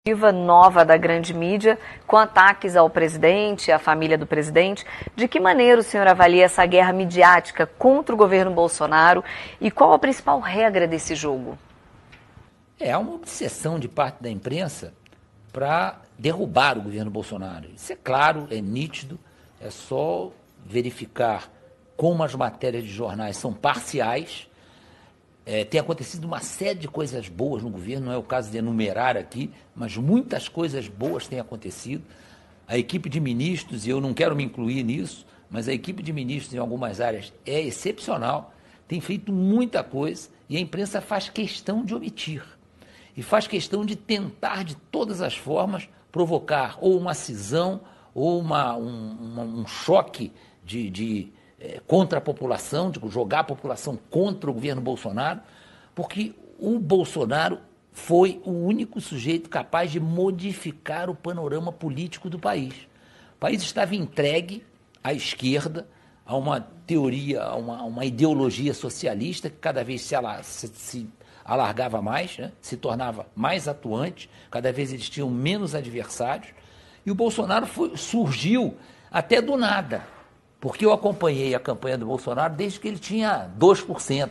Nova da grande mídia, com ataques ao presidente, à família do presidente. De que maneira o senhor avalia essa guerra midiática contra o governo Bolsonaro e qual a principal regra desse jogo? Há uma obsessão de parte da imprensa para derrubar o governo Bolsonaro. Isso é claro, é nítido, é só verificar como as matérias de jornais são parciais. Tem acontecido uma série de coisas boas no governo, não é o caso de enumerar aqui, mas muitas coisas boas têm acontecido. A equipe de ministros, e eu não quero me incluir nisso, mas a equipe de ministros em algumas áreas é excepcional, tem feito muita coisa e a imprensa faz questão de omitir. E faz questão de tentar, de todas as formas, provocar ou uma cisão ou um choque contra a população, de jogar a população contra o governo Bolsonaro, porque o Bolsonaro foi o único sujeito capaz de modificar o panorama político do país. O país estava entregue à esquerda, a uma teoria, a uma ideologia socialista que cada vez se alargava mais, né? Se tornava mais atuante, cada vez eles tinham menos adversários, e o Bolsonaro surgiu até do nada, porque eu acompanhei a campanha do Bolsonaro desde que ele tinha 2%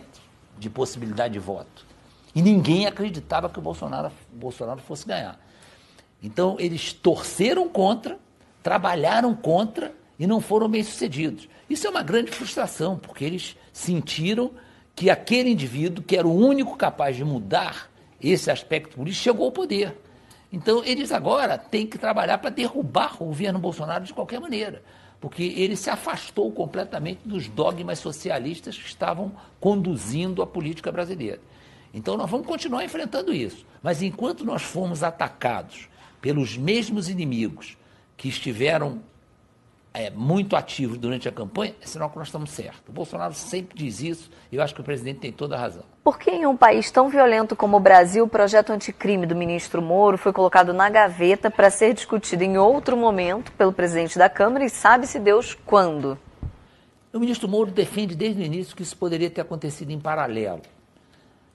de possibilidade de voto. E ninguém acreditava que o Bolsonaro fosse ganhar. Então, eles torceram contra, trabalharam contra e não foram bem-sucedidos. Isso é uma grande frustração, porque eles sentiram que aquele indivíduo, que era o único capaz de mudar esse aspecto político, chegou ao poder. Então, eles agora têm que trabalhar para derrubar o governo Bolsonaro de qualquer maneira, porque ele se afastou completamente dos dogmas socialistas que estavam conduzindo a política brasileira. Então, nós vamos continuar enfrentando isso. Mas enquanto nós formos atacados pelos mesmos inimigos que estiveram muito ativos durante a campanha, é sinal que nós estamos certos. O Bolsonaro sempre diz isso e eu acho que o presidente tem toda a razão. Por que em um país tão violento como o Brasil, o projeto anticrime do ministro Moro foi colocado na gaveta para ser discutido em outro momento pelo presidente da Câmara e sabe-se Deus quando? O ministro Moro defende desde o início que isso poderia ter acontecido em paralelo.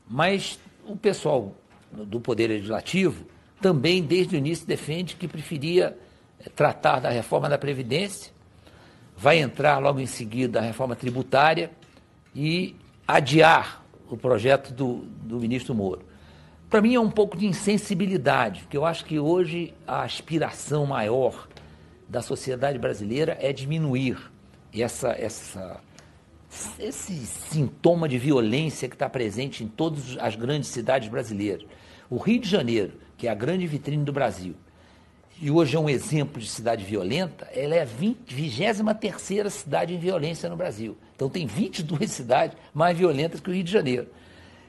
Mas o pessoal do Poder Legislativo também, desde o início, defende que preferia tratar da reforma da Previdência, vai entrar logo em seguida a reforma tributária e adiar o projeto do ministro Moro. Para mim é um pouco de insensibilidade, porque eu acho que hoje a aspiração maior da sociedade brasileira é diminuir esse sintoma de violência que está presente em todas as grandes cidades brasileiras. O Rio de Janeiro, que é a grande vitrine do Brasil, e hoje é um exemplo de cidade violenta, ela é a 23ª cidade em violência no Brasil. Então tem 22 cidades mais violentas que o Rio de Janeiro.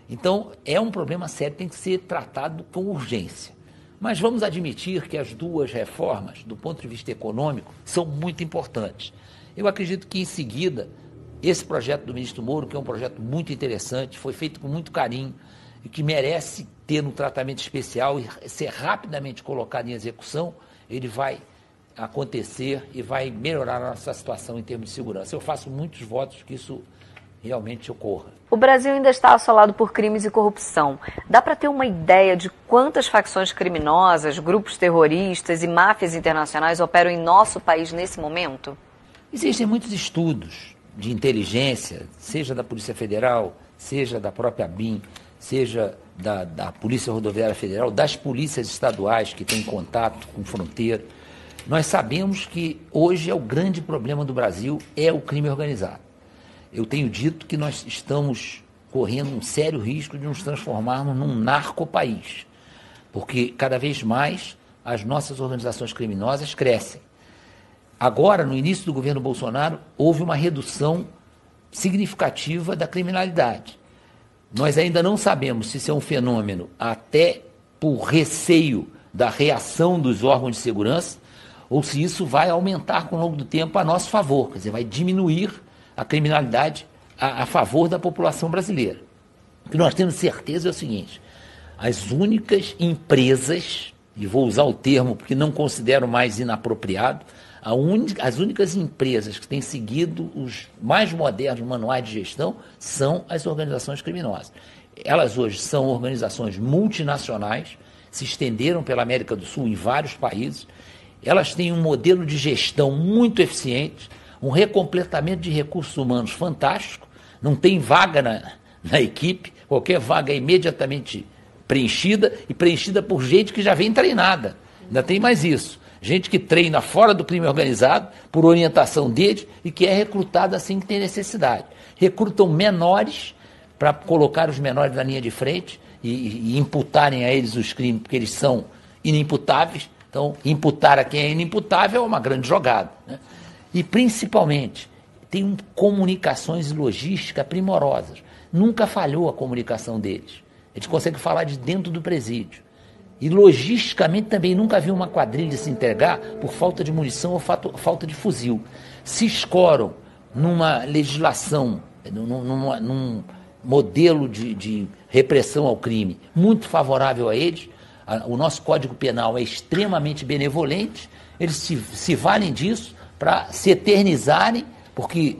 Então é um problema sério, tem que ser tratado com urgência. Mas vamos admitir que as duas reformas, do ponto de vista econômico, são muito importantes. Eu acredito que em seguida, esse projeto do ministro Moro, que é um projeto muito interessante, foi feito com muito carinho, e que merece ter um tratamento especial e ser rapidamente colocado em execução, ele vai acontecer e vai melhorar a nossa situação em termos de segurança. Eu faço muitos votos que isso realmente ocorra. O Brasil ainda está assolado por crimes e corrupção. Dá para ter uma ideia de quantas facções criminosas, grupos terroristas e máfias internacionais operam em nosso país nesse momento? Existem muitos estudos de inteligência, seja da Polícia Federal, seja da própria BIM, seja da Polícia Rodoviária Federal, das polícias estaduais que têm contato com fronteira. Nós sabemos que hoje o grande problema do Brasil é o crime organizado. Eu tenho dito que nós estamos correndo um sério risco de nos transformarmos num narcopaís, porque cada vez mais as nossas organizações criminosas crescem. Agora, no início do governo Bolsonaro, houve uma redução significativa da criminalidade. Nós ainda não sabemos se isso é um fenômeno até por receio da reação dos órgãos de segurança ou se isso vai aumentar com o longo do tempo a nosso favor, quer dizer, vai diminuir a criminalidade a favor da população brasileira. O que nós temos certeza é o seguinte: as únicas empresas, e vou usar o termo porque não considero mais inapropriado, as únicas empresas que têm seguido os mais modernos manuais de gestão são as organizações criminosas. Elas hoje são organizações multinacionais, se estenderam pela América do Sul em vários países. Elas têm um modelo de gestão muito eficiente, um recompletamento de recursos humanos fantástico, não tem vaga na equipe, qualquer vaga é imediatamente preenchida e preenchida por gente que já vem treinada. Ainda tem mais isso, gente que treina fora do crime organizado, por orientação deles e que é recrutada assim que tem necessidade. Recrutam menores para colocar os menores na linha de frente e imputarem a eles os crimes, porque eles são inimputáveis. Então, imputar a quem é inimputável é uma grande jogada, né? E, principalmente, tem comunicações e logística primorosas. Nunca falhou a comunicação deles. Eles conseguem falar de dentro do presídio. E, logisticamente, também nunca viu uma quadrilha se entregar por falta de munição ou falta de fuzil. Se escoram numa legislação, num modelo de repressão ao crime muito favorável a eles. O nosso Código Penal é extremamente benevolente, eles se valem disso para se eternizarem, porque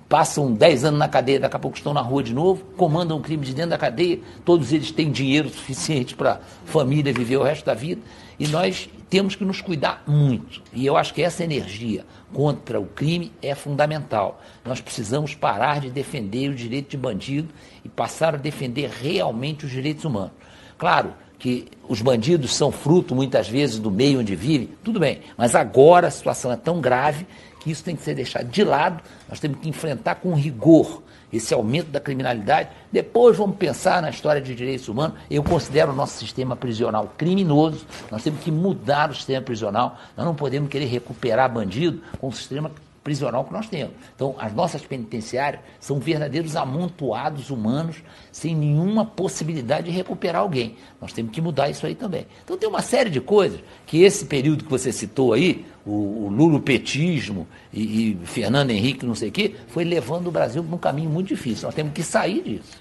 passam 10 anos na cadeia, daqui a pouco estão na rua de novo, comandam o crime de dentro da cadeia, todos eles têm dinheiro suficiente para a família viver o resto da vida, e nós temos que nos cuidar muito. E eu acho que essa energia contra o crime é fundamental. Nós precisamos parar de defender o direito de bandido e passar a defender realmente os direitos humanos. Claro que os bandidos são fruto, muitas vezes, do meio onde vivem, tudo bem, mas agora a situação é tão grave que isso tem que ser deixado de lado, nós temos que enfrentar com rigor esse aumento da criminalidade. Depois vamos pensar na história de direitos humanos. Eu considero o nosso sistema prisional criminoso, nós temos que mudar o sistema prisional, nós não podemos querer recuperar bandido com o sistema prisional que nós temos. Então, as nossas penitenciárias são verdadeiros amontoados humanos, sem nenhuma possibilidade de recuperar alguém. Nós temos que mudar isso aí também. Então, tem uma série de coisas que esse período que você citou aí, o lulopetismo e Fernando Henrique, não sei o quê, foi levando o Brasil para um caminho muito difícil. Nós temos que sair disso.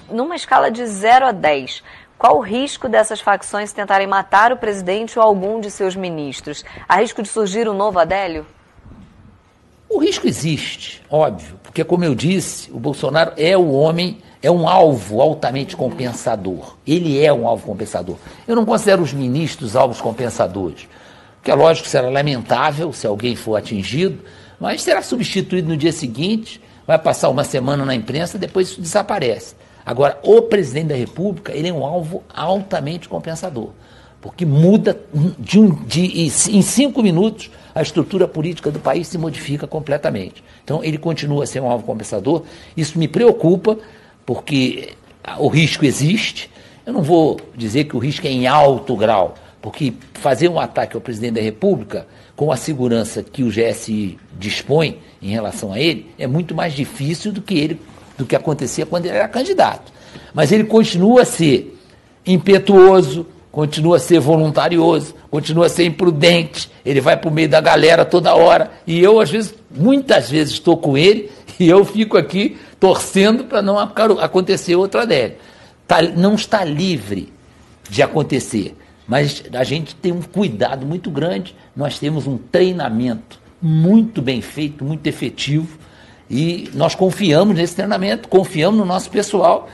Numa escala de 0 a 10, qual o risco dessas facções tentarem matar o presidente ou algum de seus ministros? Há risco de surgir um novo Adélio? O risco existe, óbvio, porque, como eu disse, o Bolsonaro é o homem, é um alvo altamente compensador. Ele é um alvo compensador. Eu não considero os ministros alvos compensadores, porque é lógico que será lamentável se alguém for atingido, mas será substituído no dia seguinte, vai passar uma semana na imprensa, depois isso desaparece. Agora, o presidente da República, ele é um alvo altamente compensador, porque muda em 5 minutos a estrutura política do país se modifica completamente. Então, ele continua a ser um alvo compensador. Isso me preocupa, porque o risco existe. Eu não vou dizer que o risco é em alto grau, porque fazer um ataque ao presidente da República, com a segurança que o GSI dispõe em relação a ele, é muito mais difícil do que acontecia quando ele era candidato. Mas ele continua a ser impetuoso, continua a ser voluntarioso, continua a ser imprudente, ele vai para o meio da galera toda hora, e eu, muitas vezes estou com ele, e eu fico aqui torcendo para não acontecer outra Adélio. Não está livre de acontecer, mas a gente tem um cuidado muito grande, nós temos um treinamento muito bem feito, muito efetivo, e nós confiamos nesse treinamento, confiamos no nosso pessoal.